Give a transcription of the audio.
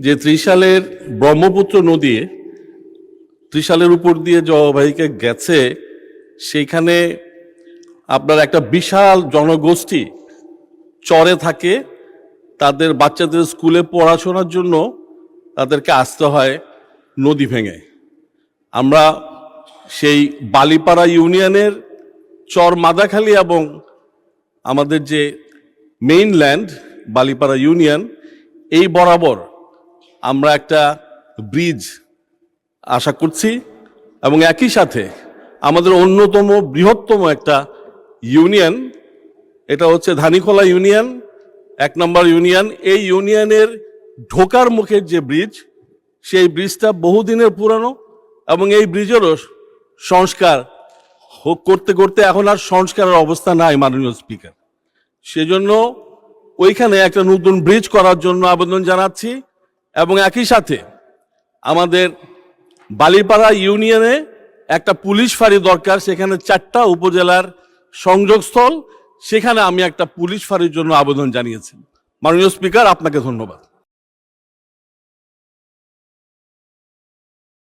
যে ত্রিশালের ব্রহ্মপুত্র নদী ত্রিশালের উপর দিয়ে যে অববাহিকা গেছে, সেইখানে আপনার একটা বিশাল জনগোষ্ঠী চরে থাকে। তাদের বাচ্চাদের স্কুলে পড়াশোনার জন্য তাদেরকে আসতে হয় নদী ভেঙে। আমরা সেই বালিপাড়া ইউনিয়নের চর মাদাখালী এবং আমাদের যে মেইনল্যান্ড বালিপাড়া ইউনিয়ন, এই বরাবর আমরা একটা ব্রিজ আশা করছি এবং একই সাথে আমাদের অন্যতম বৃহত্তম একটা ইউনিয়ন, এটা হচ্ছে ধানীখোলা ইউনিয়ন, 1 নম্বর ইউনিয়ন। এই ইউনিয়নের ঢোকার মুখের যে ব্রিজ, সেই ব্রিজটা বহুদিনের পুরানো এবং এই ব্রিজেরও সংস্কার করতে করতে এখন আর সংস্কারের অবস্থা নাই মাননীয় স্পিকার। সেজন্য ওইখানে একটা নতুন ব্রিজ করার জন্য আবেদন জানাচ্ছি এবং একই সাথে আমাদের বালিপাড়া ইউনিয়নে একটা পুলিশ ফাঁড়ি দরকার। সেখানে 4টা উপজেলার সংযোগস্থল, সেখানে আমি একটা পুলিশ ফাঁড়ির জন্য আবেদন জানিয়েছি। মাননীয় স্পিকার, আপনাকে ধন্যবাদ।